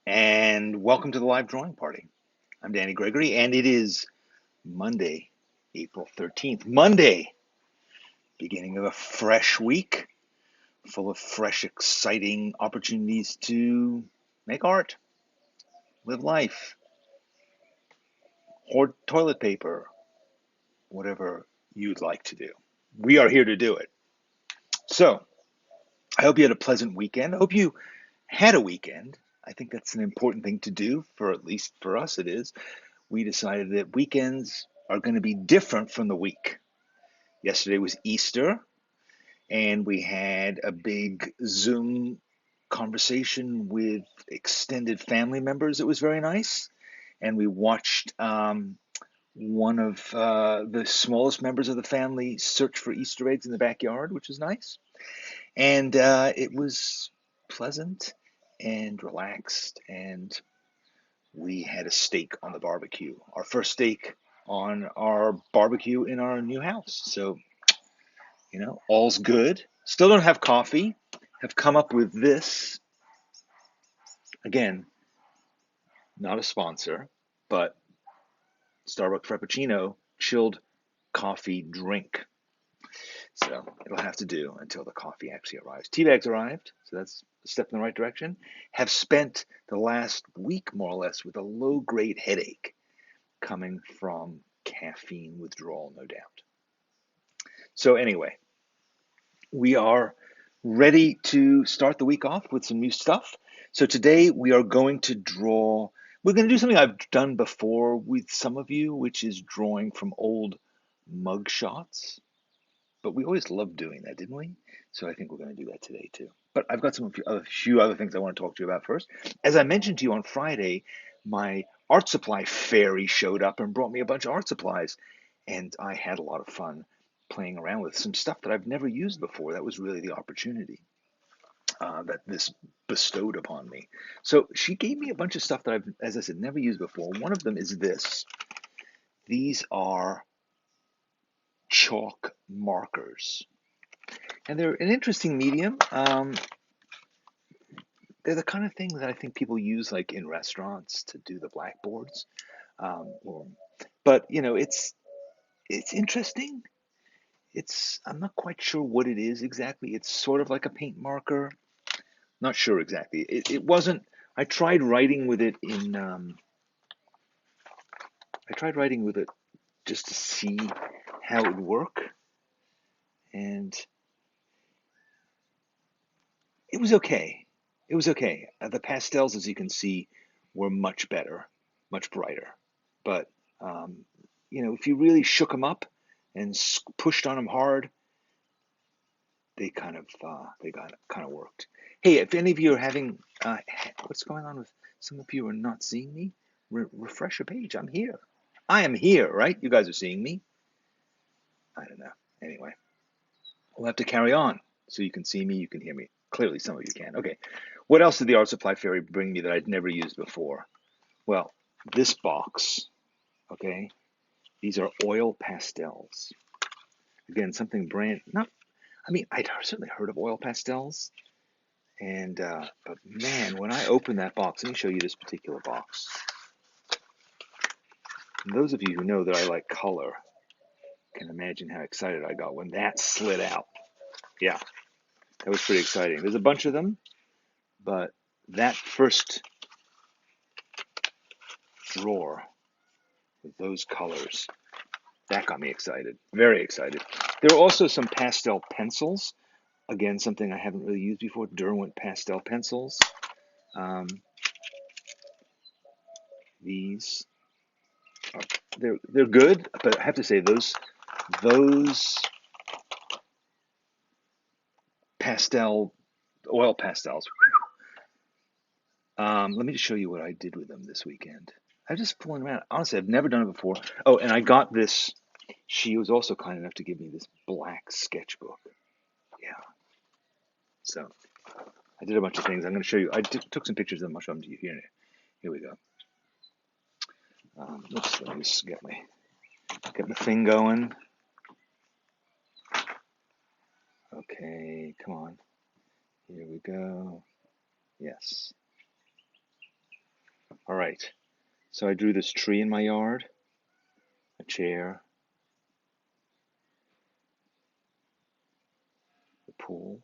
And welcome to the live drawing party. I'm Danny Gregory, and it is Monday, April 13th. Monday, beginning of a fresh week full of fresh, exciting opportunities to make art, live life, hoard toilet paper, whatever you'd like to do. We are here to do it. So, I hope you had a pleasant weekend. I hope you had a weekend. I think that's an important thing to do, for at least for us, it is. We decided that weekends are going to be different from the week. Yesterday was Easter, and we had a big Zoom conversation with extended family members. It was very nice. And we watched one of the smallest members of the family search for Easter eggs in the backyard, which was nice. And it was pleasant and relaxed. And we had a steak on the barbecue, our first steak on our barbecue in our new house. So all's good. Still don't have coffee. Have come up with this. Again, not a sponsor, but Starbucks Frappuccino chilled coffee drink. So it'll have to do until the coffee actually arrives. Tea bags arrived, so that's a step in the right direction. Have spent the last week, more or less, with a low-grade headache coming from caffeine withdrawal, no doubt. So anyway, we are ready to start the week off with some new stuff. So today we are going to draw. We're going to do something I've done before with some of you, which is drawing from old mug shots. But we always loved doing that, didn't we? So I think we're going to do that today too. But I've got a few other things I want to talk to you about first. As I mentioned to you on Friday, my art supply fairy showed up and brought me a bunch of art supplies, and I had a lot of fun playing around with some stuff that I've never used before. That was really the opportunity that this bestowed upon me. So she gave me a bunch of stuff that I've, as I said, never used before. One of them is this. These are chalk markers, and they're an interesting medium. They're the kind of thing that I think people use like in restaurants to do the blackboards. Or, but it's interesting. I'm not quite sure what it is exactly. It's sort of like a paint marker. Not sure exactly. It wasn't. I tried writing with it in. I tried writing with it just to see how it would work, and it was okay. It was okay. The pastels, as you can see, were much better, much brighter. But um, if you really shook them up and pushed on them hard, they got kind of worked. Hey, if any of you are having what's going on with some of you are not seeing me, refresh your page. I'm here. I am here, right? You guys are seeing me. I don't know. Anyway, we'll have to carry on so you can see me, you can hear me. Clearly, some of you can. Okay. What else did the Art Supply Fairy bring me that I'd never used before? Well, this box, okay, these are oil pastels. Again, something brand not. I mean, I'd certainly heard of oil pastels, and but man, when I opened that box, let me show you this particular box. And those of you who know that I like color can imagine how excited I got when that slid out. Yeah, that was pretty exciting. There's a bunch of them, but that first drawer with those colors, that got me excited, very excited. There are also some pastel pencils. Again, something I haven't really used before, Derwent pastel pencils. Um, these are, they're good, but I have to say those pastel oil pastels. Let me just show you what I did with them this weekend. I'm just pulling around. Honestly, I've never done it before. Oh, and I got this. She was also kind enough to give me this black sketchbook. Yeah. So I did a bunch of things. I'm going to show you. Took some pictures of them. I'll show them to you here. Here we go. Oops, let me just get my thing going. Okay, come on. Here we go. Yes. All right. So I drew this tree in my yard, a chair, the pool,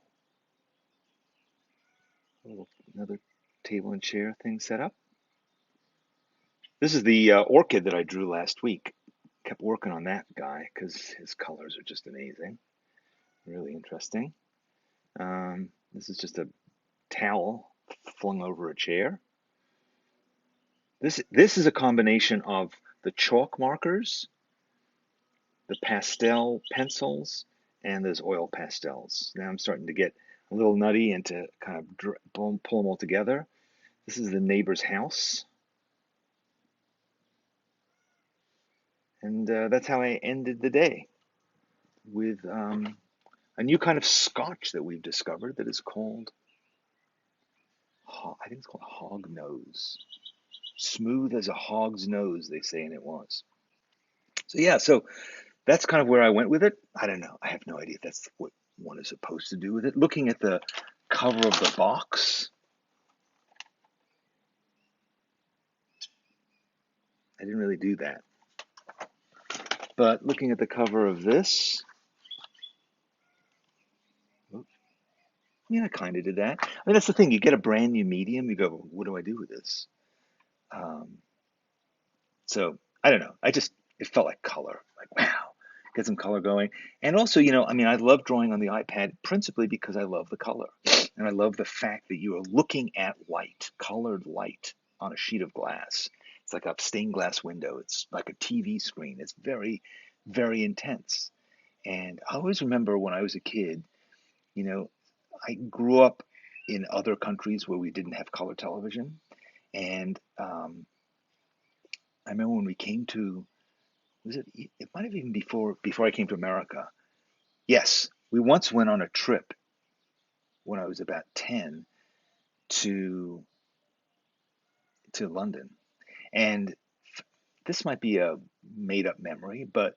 another table and chair thing set up. This is the orchid that I drew last week. Kept working on that guy because his colors are just amazing. Really interesting. This is just a towel flung over a chair. This is a combination of the chalk markers, the pastel pencils, and those oil pastels. Now I'm starting to get a little nutty and to kind of pull them all together. This is the neighbor's house. And that's how I ended the day with a new kind of scotch that we've discovered that is called, I think it's called hog nose. Smooth as a hog's nose, they say, and it was. So yeah, so that's kind of where I went with it. I don't know. I have no idea if that's what one is supposed to do with it. Looking at the cover of the box, I didn't really do that. But looking at the cover of this, yeah, I kind of did that. I mean, that's the thing. You get a brand new medium, you go, what do I do with this? So I don't know. It felt like color. Like, wow, get some color going. And also, I mean, I love drawing on the iPad principally because I love the color. And I love the fact that you are looking at light, colored light on a sheet of glass. It's like a stained glass window. It's like a TV screen. It's very, very intense. And I always remember when I was a kid, I grew up in other countries where we didn't have color television. And I remember when we came to, it might have even before I came to America. Yes, we once went on a trip when I was about 10 to London. And this might be a made up memory, but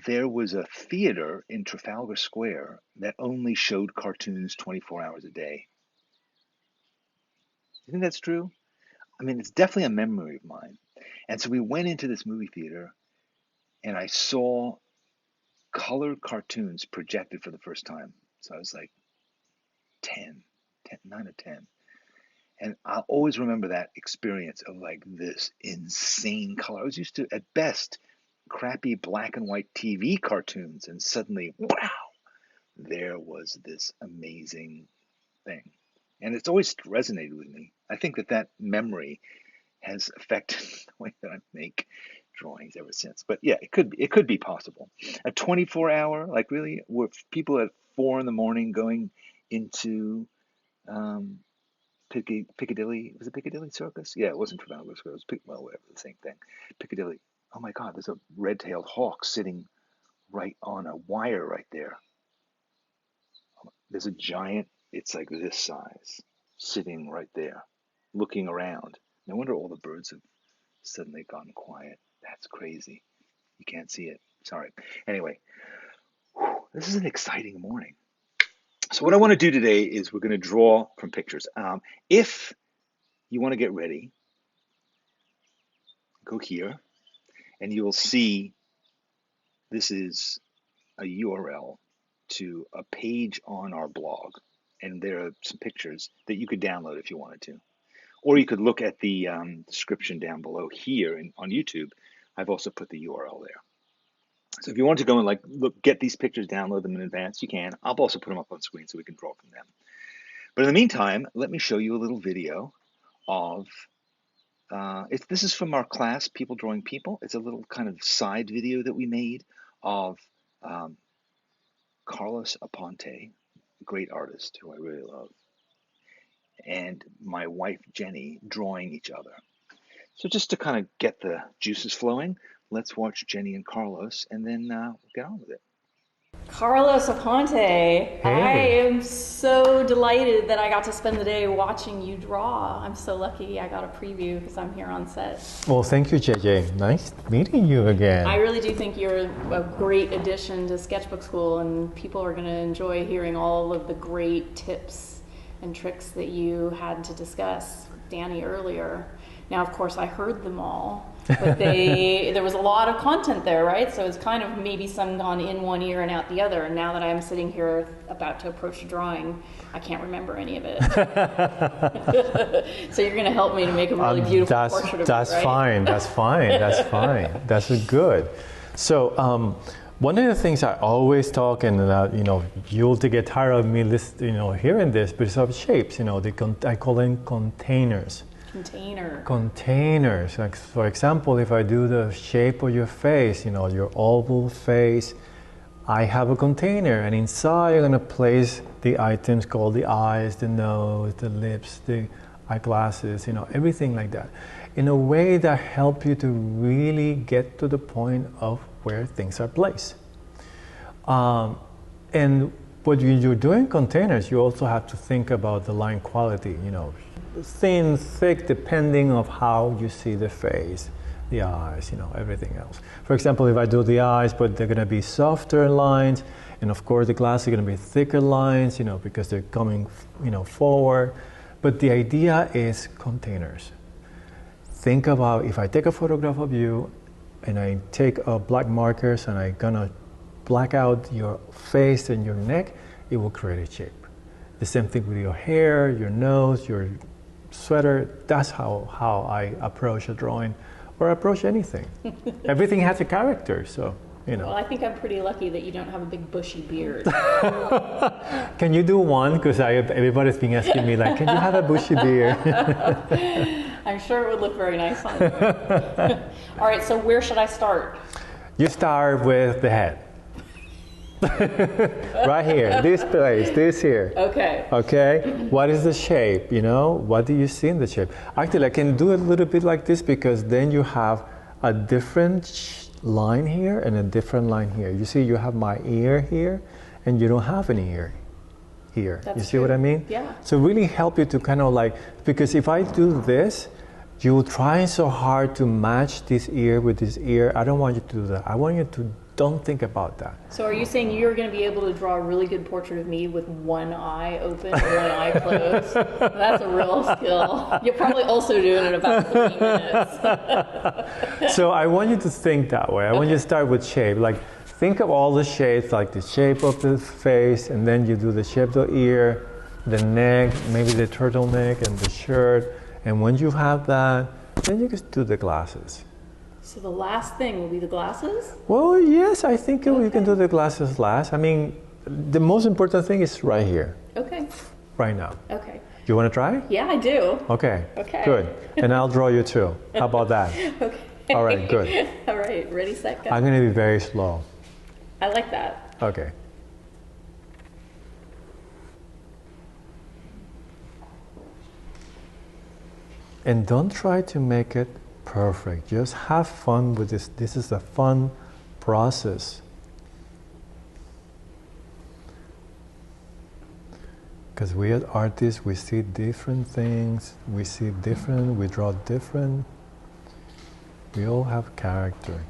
there was a theater in Trafalgar Square that only showed cartoons 24 hours a day. You think that's true? I mean, it's definitely a memory of mine. And so we went into this movie theater and I saw colored cartoons projected for the first time. So I was like 9 or 10. And I'll always remember that experience of like this insane color. I was used to, at best, crappy black and white TV cartoons, and suddenly, wow, there was this amazing thing. And it's always resonated with me. I think that memory has affected the way that I make drawings ever since. But yeah, it could be possible. A 24-hour, like really, were people at 4 a.m. going into Piccadilly, was it Piccadilly Circus? Yeah, it wasn't Trafalgar Square, it was whatever, the same thing. Piccadilly. Oh my God, there's a red-tailed hawk sitting right on a wire right there. There's a giant, it's like this size, sitting right there, looking around. No wonder all the birds have suddenly gotten quiet. That's crazy. You can't see it. Sorry. Anyway, this is an exciting morning. So what I want to do today is we're going to draw from pictures. If you want to get ready, go here, and you will see this is a URL to a page on our blog. And there are some pictures that you could download if you wanted to. Or you could look at the description down below here on YouTube. I've also put the URL there. So if you want to go and get these pictures, download them in advance, you can. I'll also put them up on screen so we can draw from them. But in the meantime, let me show you a little video of, this is from our class, People Drawing People. It's a little kind of side video that we made of Carlos Aponte, a great artist who I really love, and my wife, Jenny, drawing each other. So just to kind of get the juices flowing, let's watch Jenny and Carlos, and then we'll get on with it. Carlos Aponte, I am so delighted that I got to spend the day watching you draw. I'm so lucky I got a preview because I'm here on set. Well, thank you, JJ. Nice meeting you again. I really do think you're a great addition to Sketchbook School, and people are going to enjoy hearing all of the great tips and tricks that you had to discuss with Danny earlier. Now, of course, I heard them all, but there was a lot of content there, right? So it's kind of maybe some gone in one ear and out the other. And now that I'm sitting here about to approach a drawing, I can't remember any of it. So you're going to help me to make a really beautiful portrait of that's me, right? fine. That's fine. That's fine. That's good. So one of the things I always talk, and you'll get tired of me hearing this, but it's of shapes. I call them containers. Containers. Like, for example, if I do the shape of your face, your oval face, I have a container, and inside I'm going to place the items called the eyes, the nose, the lips, the eyeglasses, everything like that, in a way that help you to really get to the point of where things are placed. And when you're doing containers, you also have to think about the line quality, thin, thick, depending of how you see the face, the eyes, everything else. For example, if I do the eyes, but they're going to be softer lines, and of course the glasses are going to be thicker lines, because they're coming, forward. But the idea is containers. Think about if I take a photograph of you, and I take black markers, and I'm gonna black out your face and your neck, it will create a shape. The same thing with your hair, your nose, your sweater. That's how I approach a drawing or approach anything. Everything has a character, so Well, I think I'm pretty lucky that you don't have a big bushy beard. Can you do one? Because everybody's been asking me, like, can you have a bushy beard? I'm sure it would look very nice on you. All right, so where should I start? You start with the head. Right here, this place, this here. Okay. Okay, what is the shape, What do you see in the shape? Actually, I can do a little bit like this because then you have a different line here and a different line here. You see, you have my ear here and you don't have any ear here. That's you see true. what I mean? Yeah. So really help you to kind of because if I do this, you try so hard to match this ear with this ear. I don't want you to do that. I want you to don't think about that. So are you saying you're going to be able to draw a really good portrait of me with one eye open and one eye closed? That's a real skill. You'll probably also do it in about 20 minutes. So I want you to think that way. I want you to start with shape. Like, think of all the shapes, like the shape of the face, and then you do the shape of the ear, the neck, maybe the turtleneck and the shirt. And when you have that, then you can do the glasses. So the last thing will be the glasses? Well, yes, I think we can do the glasses last. I mean, the most important thing is right here. Okay. Right now. Okay. You want to try? Yeah, I do. Okay. Okay. Good. And I'll draw you too. How about that? Okay. All right, good. All right, ready, set, go. I'm going to be very slow. I like that. Okay. And don't try to make it perfect. Just have fun with this. This is a fun process. Because we as artists, we see different things, we see different, we draw different. We all have character.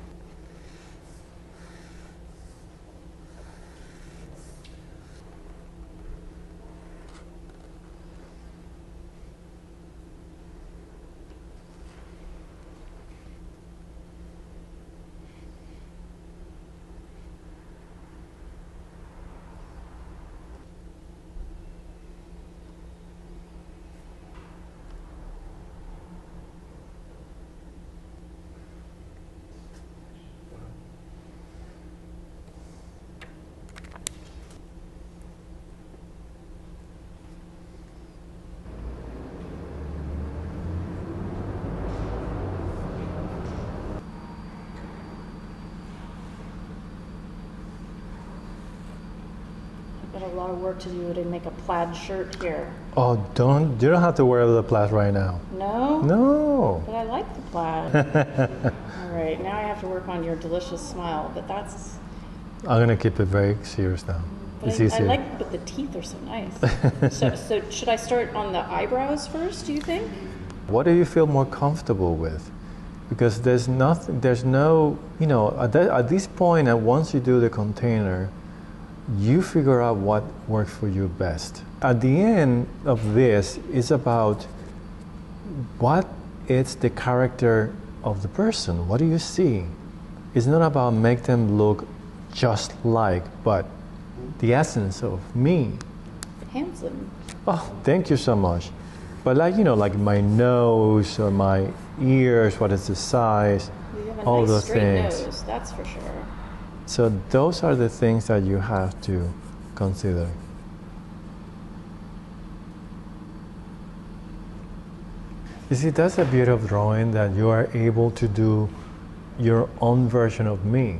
Got a lot of work to do to make a plaid shirt here. Oh, you don't have to wear the plaid right now. No? No. But I like the plaid. All right, now I have to work on your delicious smile, but that's... I'm going to keep it very serious now. But It's I easier. like, but the teeth are so nice. So should I start on the eyebrows first, do you think? What do you feel more comfortable with? Because there's no, at this point, and once you do the container, you figure out what works for you best. At the end of this, it's about what it's the character of the person. What do you see? It's not about make them look just like, but the essence of me. Handsome. Oh, thank you so much. But like, you know, like my nose or my ears, what is the size, You have a all nice those straight things. nose, that's for sure. So those are the things that you have to consider. You see, that's a beauty of drawing, that you are able to do your own version of me.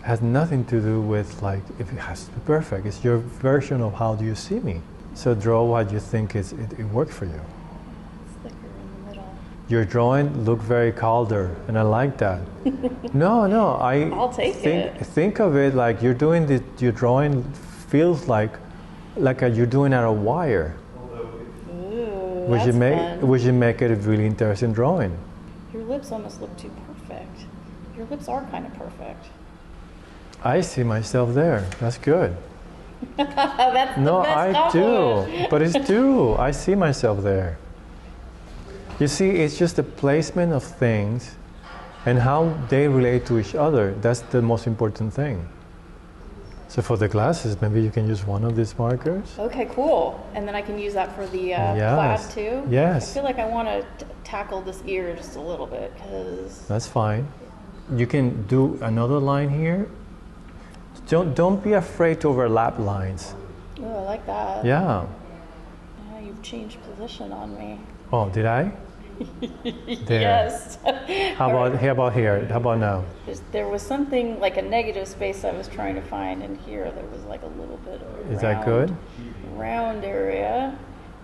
It has nothing to do with like if it has to be perfect. It's your version of how do you see me. So draw what you think it works for you. It's thicker in the middle. Your drawing look very colder, and I like that. No, I'll take it. Think of it like you're doing the, your drawing feels like you're doing out of wire. Ooh, Which that's fun. should make it a really interesting drawing. Your lips almost look too perfect. Your lips are kind of perfect. I see myself there. That's good. That's No, the best I compliment. do. But it's true. I see myself there. You see, it's just the placement of things and how they relate to each other. That's the most important thing. So for the glasses, maybe you can use one of these markers. Okay, cool. And then I can use that for the Yes. plaid too? Yes. I feel like I want to tackle this ear just a little bit because... That's fine. You can do another line here. Don't be afraid to overlap lines. Oh, I like that. Yeah. Yeah, you've changed position on me. Oh, did I? There. Yes. How about here? How about now? There was something like a negative space I was trying to find, and here there was like a little bit of a Is that good? round area.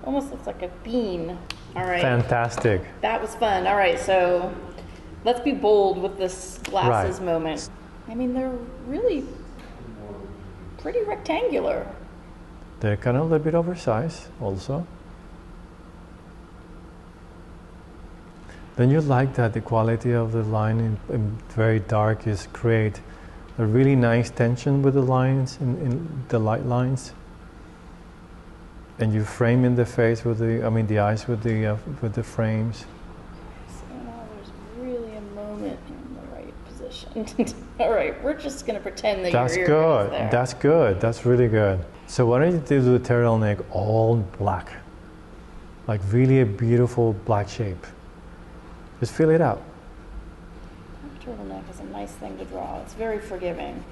Almost looks like a bean. All right. Fantastic. That was fun. All right, so let's be bold with this glasses Right. moment. I mean, they're really pretty rectangular. They're kind of a little bit oversized also. Then you like that the quality of the line in very dark is create a really nice tension with the lines in the light lines. And you frame in the face with the eyes with the frames. So now there's really a moment in the right position. All right, we're just gonna pretend that That's your ear goes good. there. That's good. That's really good. So why don't you do the turtleneck all black, like really a beautiful black shape. Just fill it out. Turtleneck is a nice thing to draw. It's very forgiving.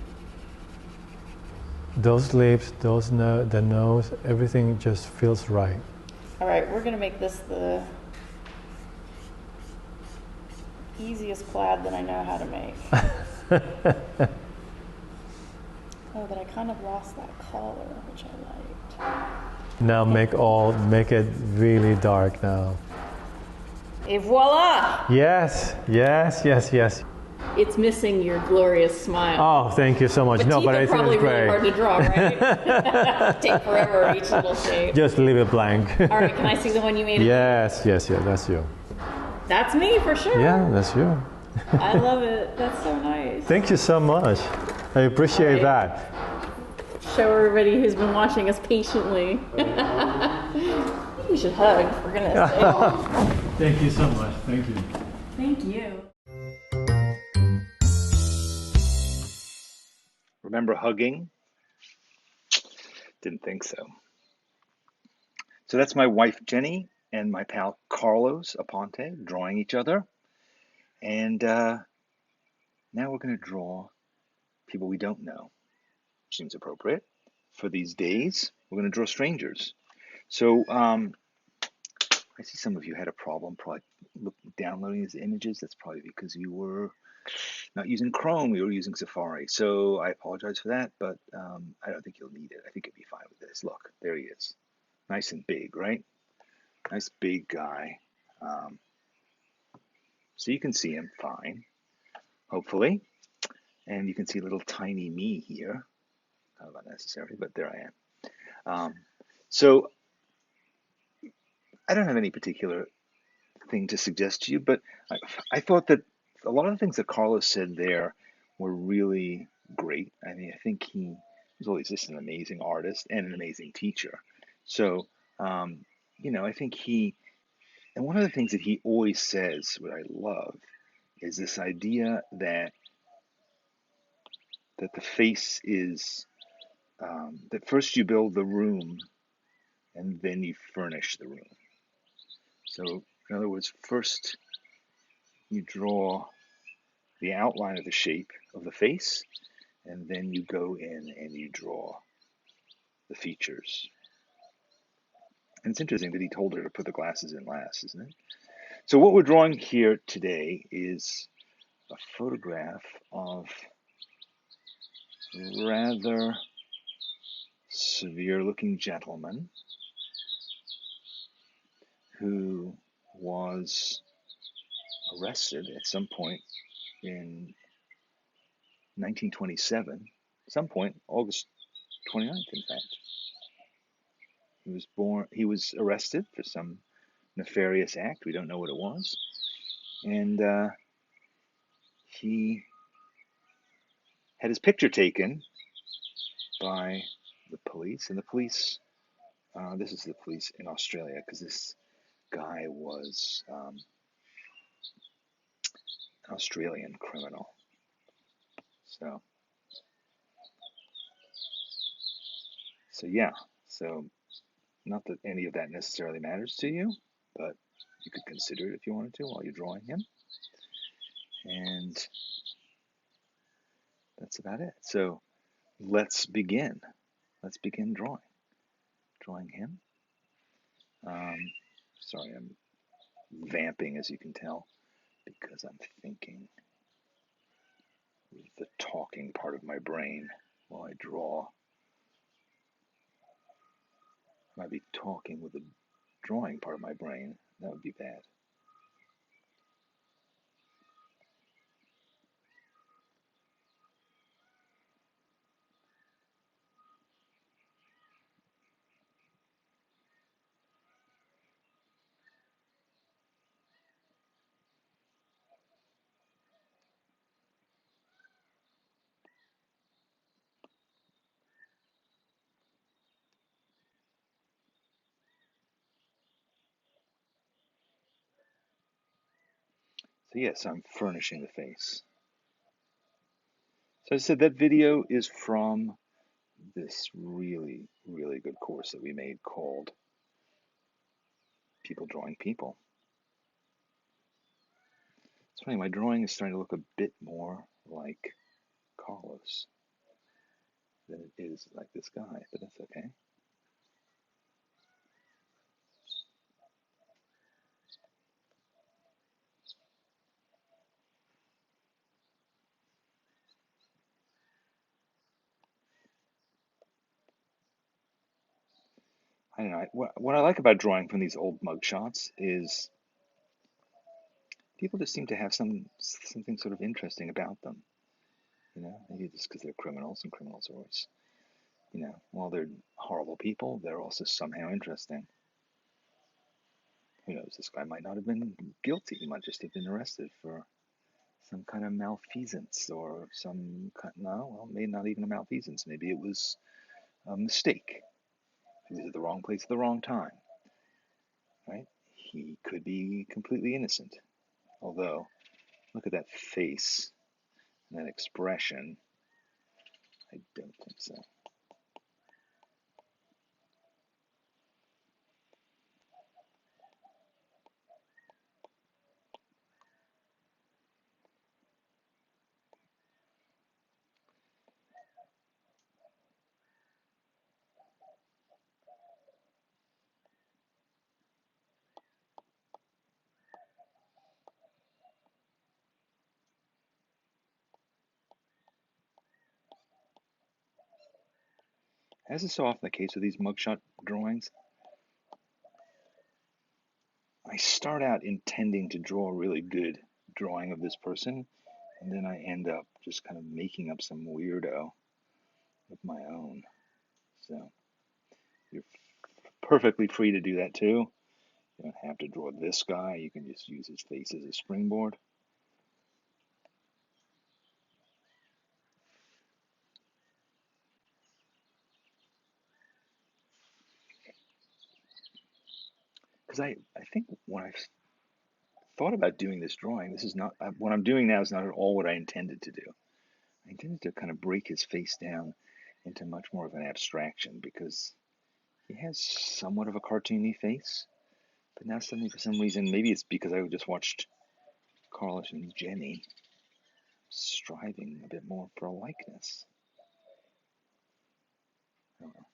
Those lips, the nose, everything just feels right. All right, we're gonna make this the easiest plaid that I know how to make. Oh, but I kind of lost that collar, which I liked. Now make it really dark now. Et voila! Yes. It's missing your glorious smile. Oh, thank you so much. But No, teeth but are I think probably it's really hard great. to draw, right? Take forever each little shape. Just leave it blank. All right, can I see the one you made? Yes, that's you. That's me for sure. Yeah, that's you. I love it. That's so nice. Thank you so much. I appreciate All right. that. Show everybody who's been watching us patiently. We should hug, for goodness sake. Thank you so much. Thank you. Thank you. Remember hugging? Didn't think so. So that's my wife Jenny and my pal Carlos Aponte drawing each other. And now we're going to draw people we don't know. Seems appropriate for these days. We're going to draw strangers. So I see some of you had a problem probably downloading these images. That's probably because you were not using Chrome, you were using Safari. So I apologize for that, but I don't think you'll need it. I think you'll be fine with this. Look, there he is. Nice and big, right? Nice big guy. So you can see him fine, hopefully. And you can see little tiny me here. Kind of unnecessary, but there I am. So I don't have any particular thing to suggest to you, but I thought that a lot of the things that Carlos said there were really great. I mean, I think he was always just an amazing artist and an amazing teacher. So, I think he And one of the things that he always says, what I love, is this idea that the face is that first you build the room and then you furnish the room. So, in other words, first you draw the outline of the shape of the face, and then you go in and you draw the features. And it's interesting that he told her to put the glasses in last, isn't it? So what we're drawing here today is a photograph of a rather severe-looking gentleman who was arrested at some point in 1927, some point, August 29th, in fact. He was arrested for some nefarious act. We don't know what it was. And he had his picture taken by the police. And the police, this is the police in Australia, because this guy was an Australian criminal. So yeah, so not that any of that necessarily matters to you, but you could consider it if you wanted to while you're drawing him. And that's about it. So let's begin. Let's begin drawing him. Sorry, I'm vamping, as you can tell, because I'm thinking with the talking part of my brain while I draw. I might be talking with the drawing part of my brain. That would be bad. So yes, I'm furnishing the face. So I said that video is from this really, really good course that we made called People Drawing People. It's funny, my drawing is starting to look a bit more like Carlos than it is like this guy, but that's okay. I don't know. What I like about drawing from these old mugshots is people just seem to have something sort of interesting about them. You know, maybe just because they're criminals, and criminals are always, you know, while they're horrible people, they're also somehow interesting. Who knows? This guy might not have been guilty. He might just have been arrested for some kind of malfeasance or maybe not even a malfeasance. Maybe it was a mistake. He was at the wrong place at the wrong time, right? He could be completely innocent. Although, look at that face and that expression. I don't think so. As is so often the case with these mugshot drawings, I start out intending to draw a really good drawing of this person, and then I end up just kind of making up some weirdo of my own. So you're perfectly free to do that too. You don't have to draw this guy. You can just use his face as a springboard. because I think when I've thought about doing this drawing, this is not what I'm doing now is not at all what I intended to do. I intended to kind of break his face down into much more of an abstraction because he has somewhat of a cartoony face. But now suddenly, for some reason, maybe it's because I just watched Carlos and Jenny striving a bit more for a likeness. I don't know.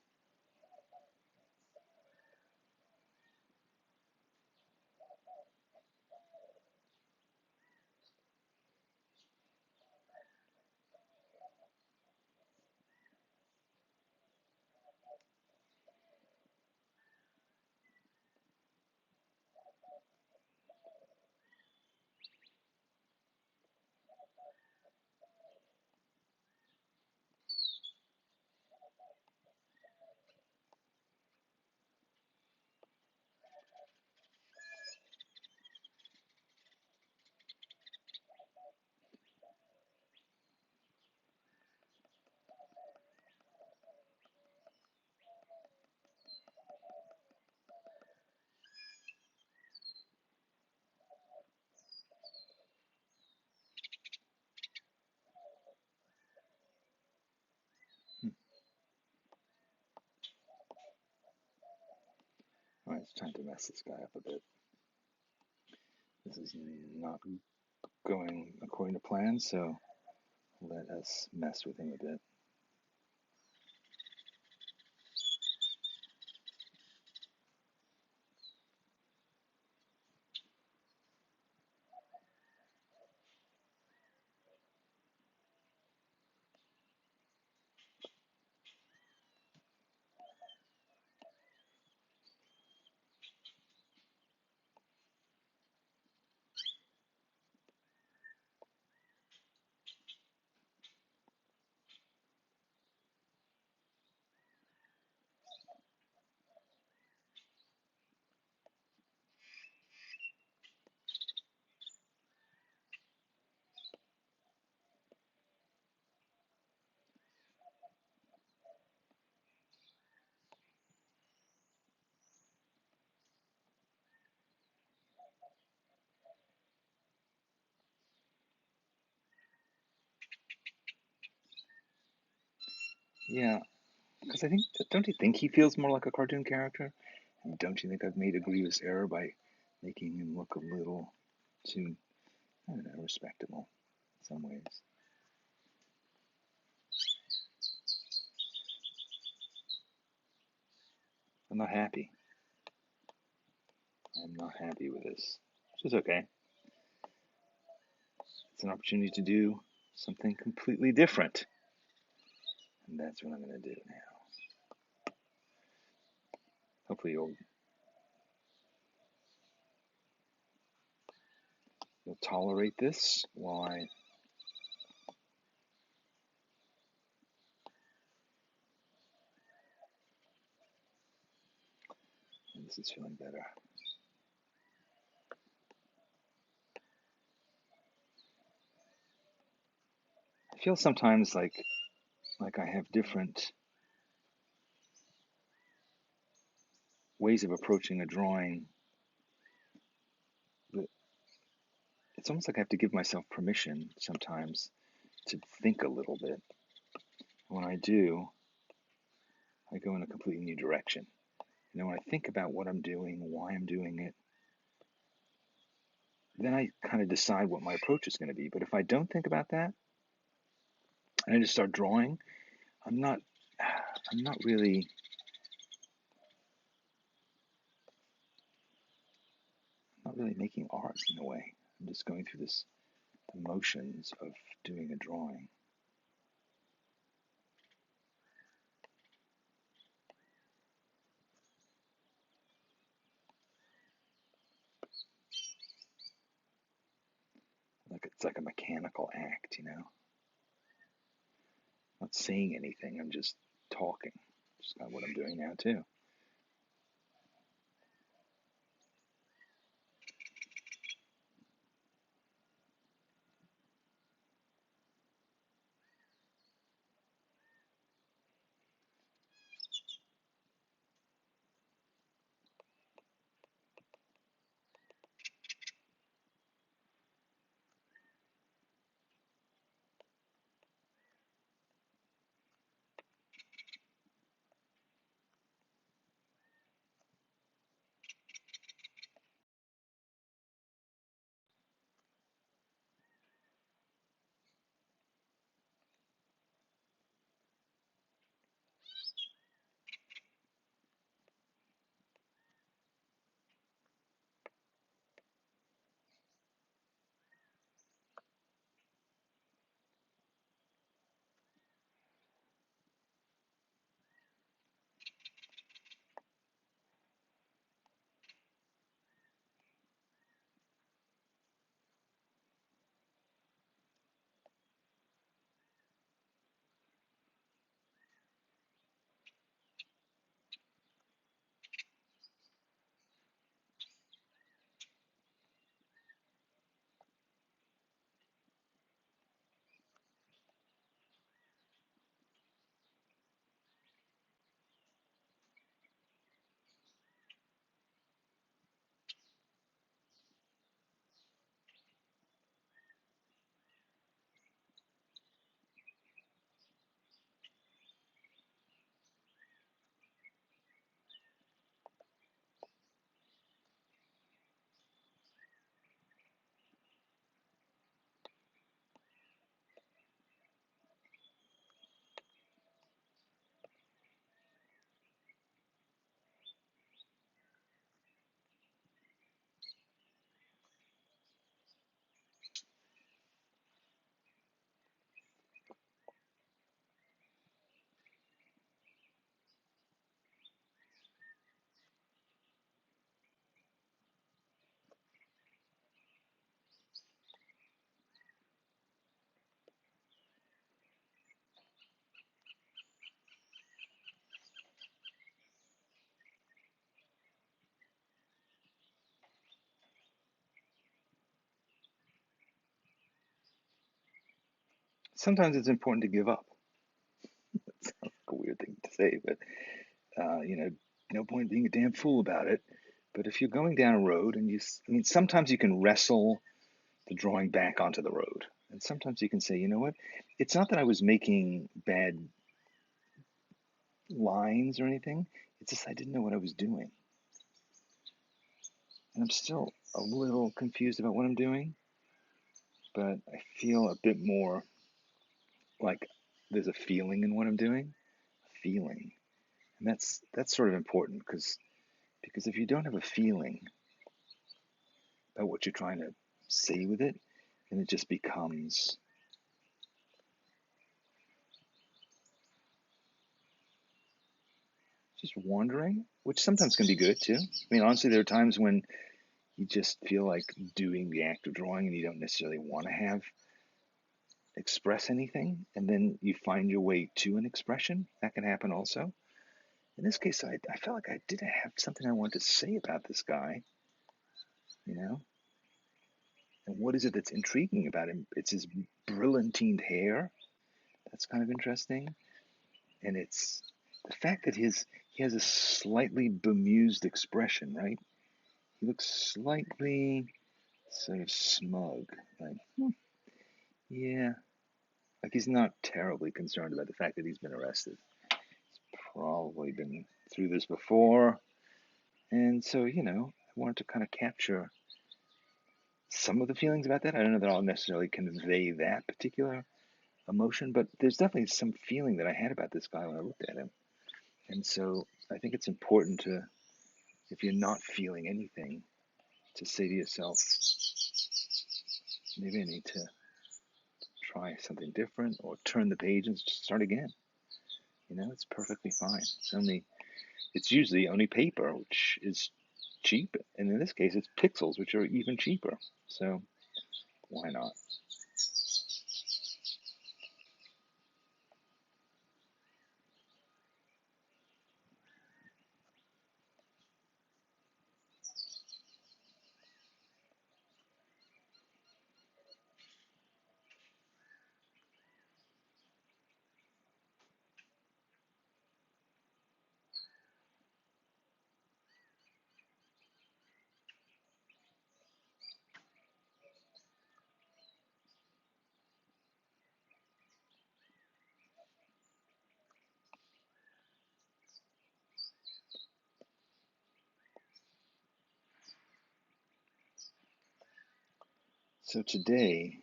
All right, it's time to mess this guy up a bit. This is not going according to plan, so let us mess with him a bit. Yeah, because I think, don't you think he feels more like a cartoon character? And don't you think I've made a grievous error by making him look a little too, I don't know, respectable in some ways? I'm not happy. I'm not happy with this, which is okay. It's an opportunity to do something completely different. And that's what I'm going to do now. Hopefully you'll tolerate this while this is feeling better. I feel sometimes like I have different ways of approaching a drawing. But it's almost like I have to give myself permission sometimes to think a little bit. When I do, I go in a completely new direction. You know, when I think about what I'm doing, why I'm doing it, then I kind of decide what my approach is going to be. But if I don't think about that and I just start drawing, I'm not really making art in a way. I'm just going through the motions of doing a drawing. Like it's like a mechanical act, you know. I'm not saying anything. I'm just talking. Which is kind of what I'm doing now too. sometimes it's important to give up. It sounds like a weird thing to say, but no point being a damn fool about it. But if you're going down a road and sometimes you can wrestle the drawing back onto the road. And sometimes you can say, you know what? It's not that I was making bad lines or anything. It's just I didn't know what I was doing. And I'm still a little confused about what I'm doing, but I feel a bit more like there's a feeling in what I'm doing. A feeling. And that's sort of important because if you don't have a feeling about what you're trying to say with it, then it just becomes just wandering, which sometimes can be good too. I mean, honestly, there are times when you just feel like doing the act of drawing and you don't necessarily want to express anything, and then you find your way to an expression. That can happen also. In this case, I felt like I did have something I wanted to say about this guy, you know? And what is it that's intriguing about him? It's his brilliantined hair. That's kind of interesting. And it's the fact that he has a slightly bemused expression, right? He looks slightly sort of smug, like, yeah, like he's not terribly concerned about the fact that he's been arrested. He's probably been through this before. And so, I wanted to kind of capture some of the feelings about that. I don't know that I'll necessarily convey that particular emotion, but there's definitely some feeling that I had about this guy when I looked at him. And so I think it's important to, if you're not feeling anything, to say to yourself, maybe I need to try something different or turn the page and start again. It's perfectly fine. It's usually only paper, which is cheap, and in this case, it's pixels, which are even cheaper. So why not? So today,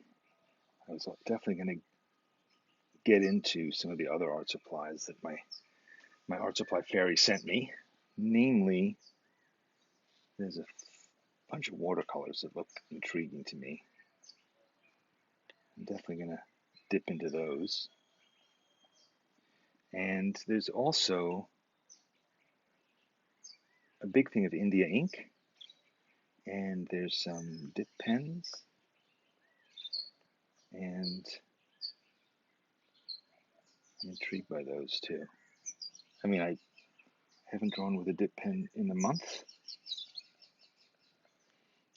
I was definitely going to get into some of the other art supplies that my art supply fairy sent me. Namely, there's a bunch of watercolors that look intriguing to me. I'm definitely going to dip into those. And there's also a big thing of India ink, and there's some dip pens, and I'm intrigued by those too. I mean, I haven't drawn with a dip pen in a month.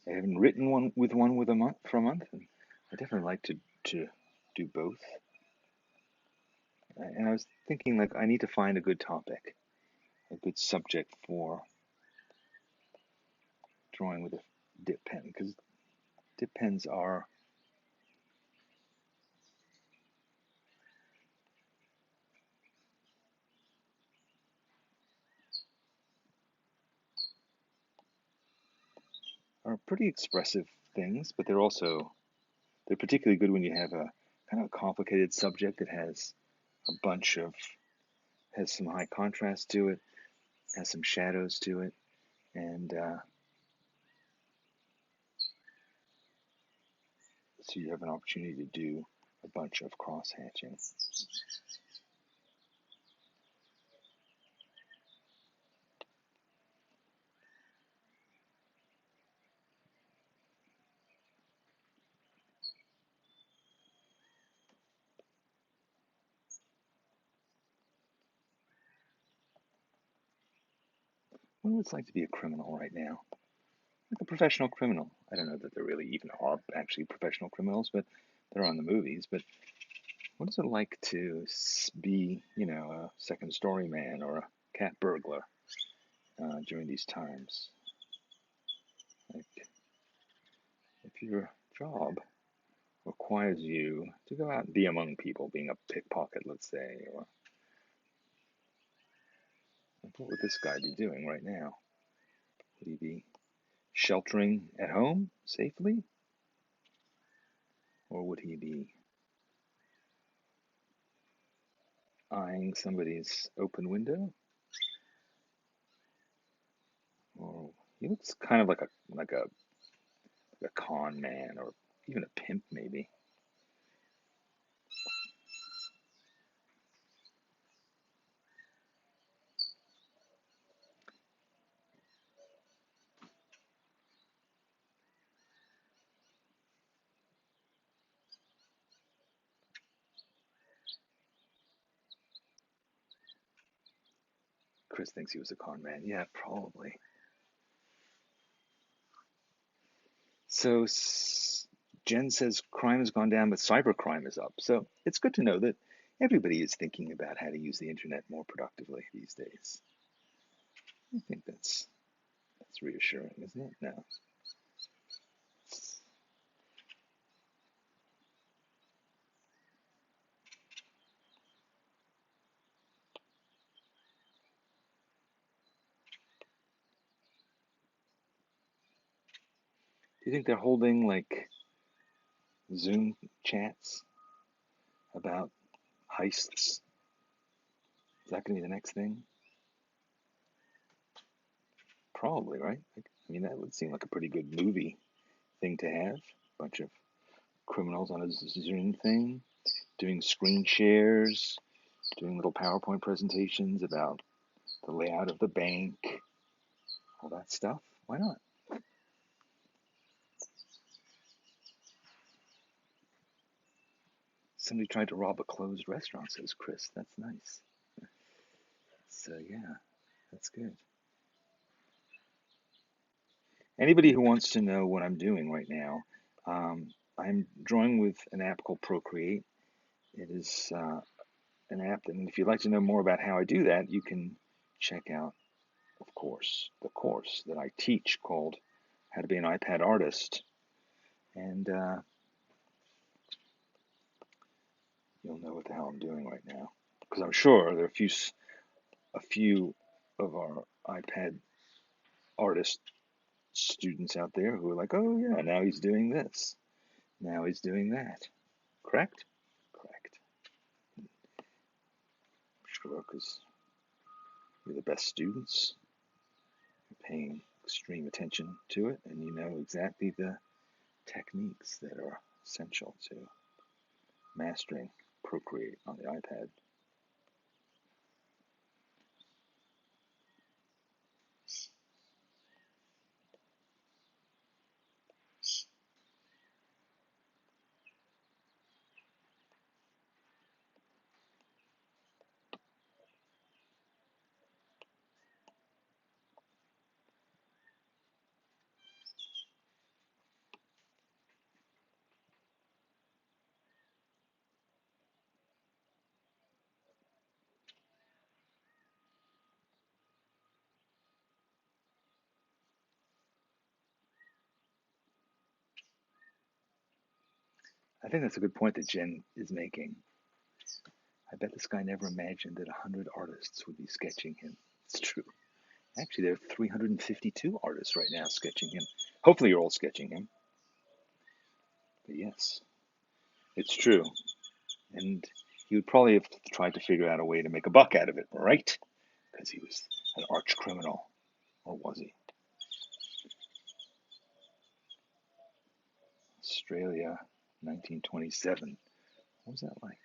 I haven't written with a month for a month, and I definitely like to do both. And I was thinking, like, I need to find a good topic, a good subject for drawing with a dip pen, because dip pens are pretty expressive things, but they're particularly good when you have a kind of complicated subject that has some high contrast to it, has some shadows to it, and so you have an opportunity to do a bunch of cross hatching. What would it like to be a criminal right now? Like a professional criminal. I don't know that there really even are actually professional criminals, but they're on the movies. But What is it like to be, a second story man or a cat burglar during these times? Like, if your job requires you to go out and be among people, being a pickpocket, let's say, or what would this guy be doing right now? Would he be sheltering at home safely? Or would he be eyeing somebody's open window? Or he looks kind of like a con man, or even a pimp maybe. Chris thinks he was a con man. Yeah, probably. So Jen says crime has gone down, but cybercrime is up. So it's good to know that everybody is thinking about how to use the internet more productively these days. I think that's reassuring, isn't it? No. Do you think they're holding like Zoom chats about heists? Is that going to be the next thing? Probably, right? I mean, that would seem like a pretty good movie thing to have. A bunch of criminals on a Zoom thing, doing screen shares, doing little PowerPoint presentations about the layout of the bank, all that stuff. Why not? Somebody tried to rob a closed restaurant, says Chris. That's nice. So, yeah, that's good. Anybody who wants to know what I'm doing right now, I'm drawing with an app called Procreate. It is an app, and if you'd like to know more about how I do that, you can check out, of course, the course that I teach called How to Be an iPad Artist. And you'll know what the hell I'm doing right now. Because I'm sure there are a few of our iPad artist students out there who are like, oh yeah, now he's doing this. Now he's doing that. Correct? Correct. Sure, because you're the best students. You're paying extreme attention to it, and you know exactly the techniques that are essential to mastering Procreate on the iPad. I think that's a good point that Jen is making. I bet this guy never imagined that 100 artists would be sketching him. It's true. Actually, there are 352 artists right now sketching him. Hopefully, you're all sketching him. But yes, it's true. And he would probably have tried to figure out a way to make a buck out of it, right? Because he was an arch criminal. Or was he? Australia, 1927. What was that like?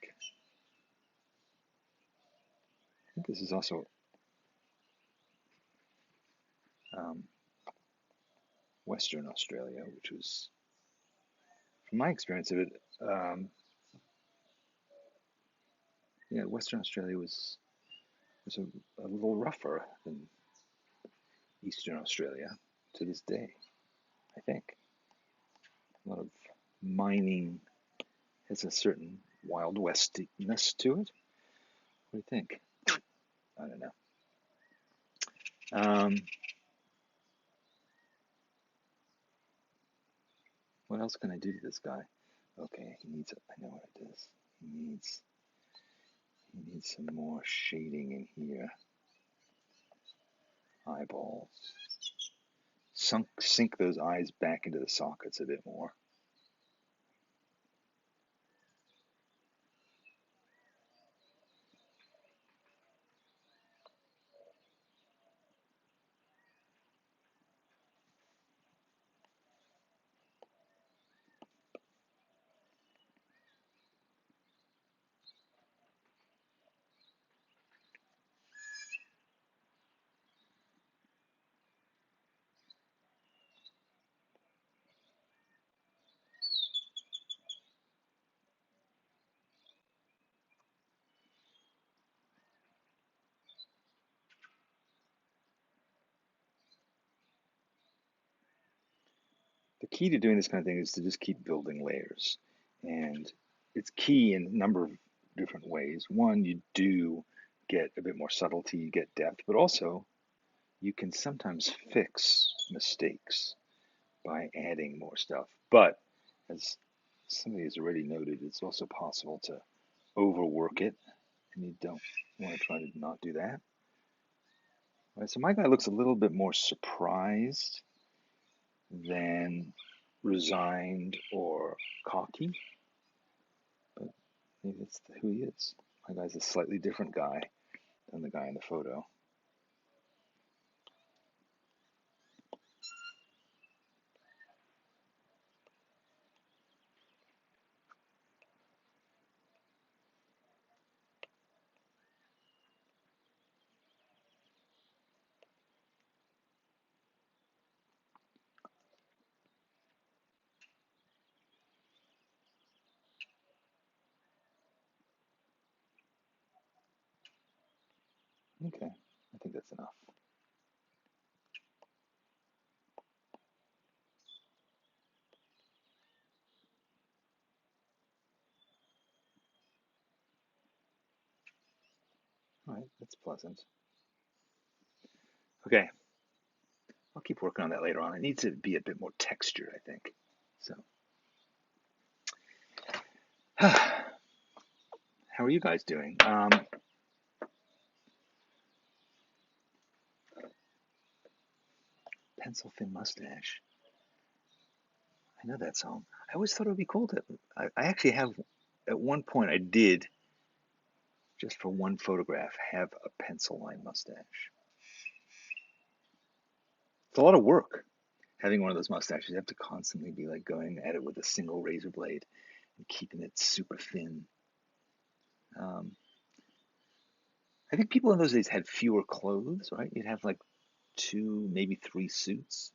I think this is also um, Western Australia, which was, from my experience of it, yeah, Western Australia was a little rougher than Eastern Australia to this day, I think. A lot of mining has a certain Wild Westiness to it. What do you think? I don't know. What else can I do to this guy? Okay, he needs. I know what it is. He needs some more shading in here. Eyeballs. Sink those eyes back into the sockets a bit more. The key to doing this kind of thing is to just keep building layers. And it's key in a number of different ways. One, you do get a bit more subtlety, you get depth, but also you can sometimes fix mistakes by adding more stuff. But as somebody has already noted, it's also possible to overwork it, and you don't want to try to not do that. All right, so my guy looks a little bit more surprised than resigned or cocky, but maybe that's who he is. My guy's a slightly different guy than the guy in the photo. Okay, I think that's enough. All right, that's pleasant. Okay, I'll keep working on that later on. It needs to be a bit more textured, I think. So, how are you guys doing? Pencil Thin Mustache. I know that song. I always thought it would be cool to. I actually have, at one point, I did, just for one photograph, have a pencil line mustache. It's a lot of work having one of those mustaches. You have to constantly be like going at it with a single razor blade and keeping it super thin. Um, I think people in those days had fewer clothes, right? You'd have like two, maybe three suits,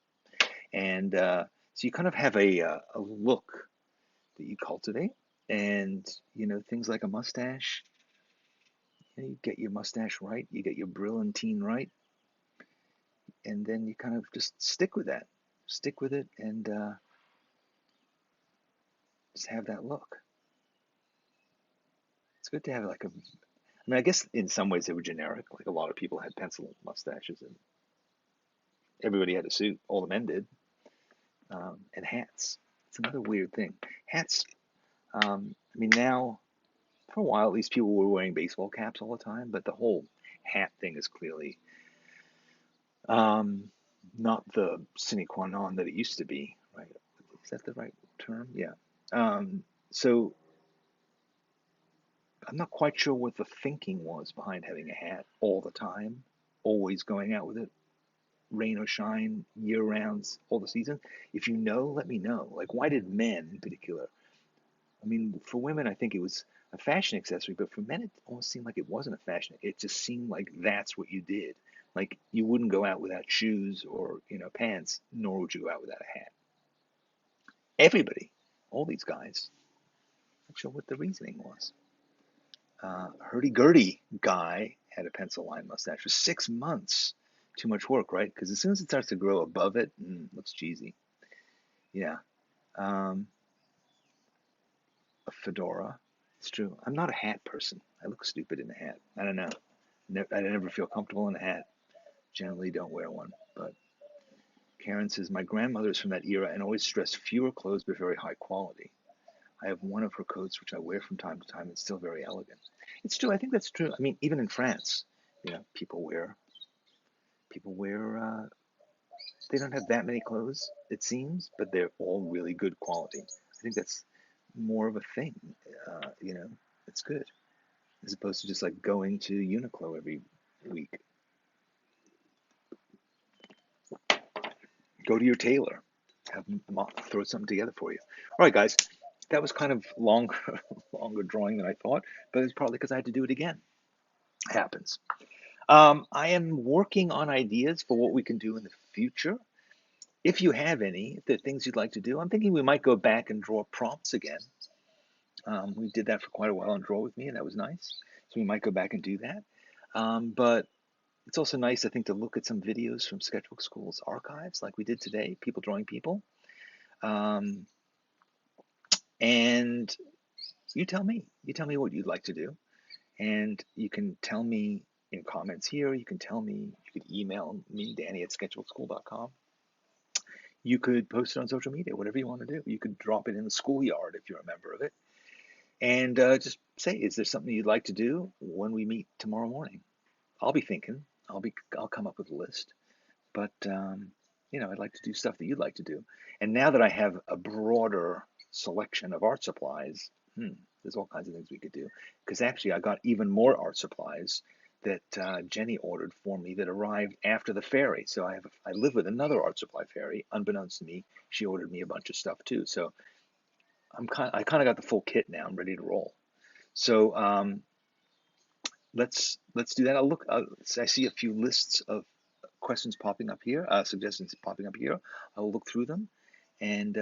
and so you kind of have a look that you cultivate, and things like a mustache. You get your mustache right, you get your brilliantine right, and then you kind of just stick with that, stick with it, and just have that look. It's good to have like a. I mean, I guess in some ways they were generic. Like a lot of people had pencil mustaches, and everybody had a suit. All the men did, and hats. It's another weird thing. Hats. I mean, now for a while, at least people were wearing baseball caps all the time, but the whole hat thing is clearly um, not the sine qua non that it used to be, right? Is that the right term? Yeah. So I'm not quite sure what the thinking was behind having a hat all the time, always going out with it, rain or shine, year rounds, all the season. If you know, let me know. Like, why did men in particular? I mean, for women, I think it was a fashion accessory, but for men, it almost seemed like it wasn't a fashion. It just seemed like that's what you did. Like, you wouldn't go out without shoes or, pants, nor would you go out without a hat. Everybody, all these guys, not sure what the reasoning was. Hurdy-gurdy guy had a pencil line mustache for 6 months. Too much work, right? Because as soon as it starts to grow above it, looks cheesy. Yeah. A fedora. It's true. I'm not a hat person. I look stupid in a hat. I don't know. I never feel comfortable in a hat. Generally don't wear one. But Karen says, my grandmother is from that era and always stressed fewer clothes but very high quality. I have one of her coats which I wear from time to time. It's still very elegant. It's true. I think that's true. I mean, even in France, people wear. They don't have that many clothes, it seems, but they're all really good quality. I think that's more of a thing. It's good as opposed to just like going to Uniqlo every week. Go to your tailor, have them throw something together for you. All right, guys, that was kind of longer drawing than I thought, but it's probably because I had to do it again. It happens. I am working on ideas for what we can do in the future. If you have any, if there are things you'd like to do, I'm thinking we might go back and draw prompts again. We did that for quite a while on Draw With Me, and that was nice. So we might go back and do that. But it's also nice, I think, to look at some videos from Sketchbook School's archives, like we did today, people drawing people. And you tell me what you'd like to do. And you can tell me in comments here. You can email me, Danny@sketchbookschool.com. You could post it on social media, whatever you want to do. You could drop it in the schoolyard if you're a member of it. And just say, is there something you'd like to do when we meet tomorrow morning? I'll be thinking. I'll come up with a list. But I'd like to do stuff that you'd like to do. And now that I have a broader selection of art supplies, there's all kinds of things we could do. Because actually, I got even more art supplies that Jenny ordered for me that arrived after the fairy. So I live with another art supply fairy. Unbeknownst to me, she ordered me a bunch of stuff too. So I kind of got the full kit now. I'm ready to roll. So let's do that. I'll look. I see a few lists of questions popping up here, suggestions popping up here. I'll look through them, and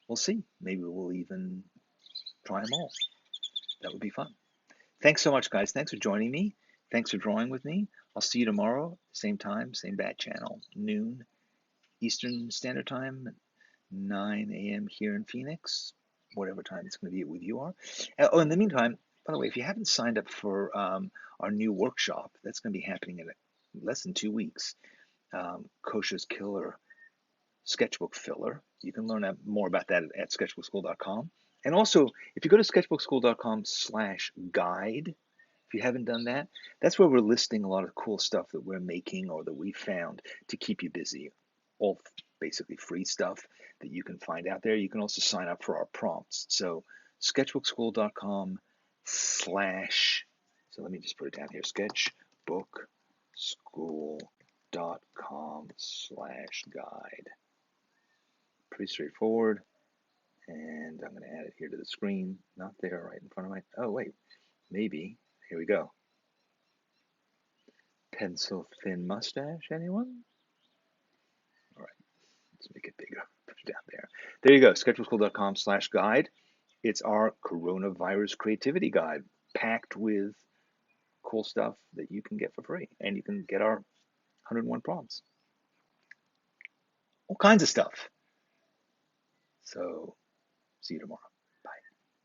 we'll see. Maybe we'll even try them all. That would be fun. Thanks so much, guys. Thanks for joining me. Thanks for drawing with me. I'll see you tomorrow, same time, same bat channel, noon Eastern Standard Time, 9 a.m. here in Phoenix, whatever time it's going to be with you are. In the meantime, by the way, if you haven't signed up for our new workshop, that's going to be happening in less than 2 weeks, Kosher's Killer Sketchbook Filler. You can learn more about that at sketchbookschool.com. And also, if you go to sketchbookschool.com/guide, if you haven't done that, that's where we're listing a lot of cool stuff that we're making or that we found to keep you busy. All basically free stuff that you can find out there. You can also sign up for our prompts. So sketchbookschool.com/ so let me just put it down here, sketchbookschool.com/guide. Pretty straightforward. And I'm going to add it here to the screen. Not there, right in front of oh wait, maybe. Here we go. Pencil thin mustache, anyone? All right, let's make it bigger. Put it down there. There you go, sketchbookschool.com/guide. It's our coronavirus creativity guide, packed with cool stuff that you can get for free. And you can get our 101 prompts. All kinds of stuff. So, see you tomorrow.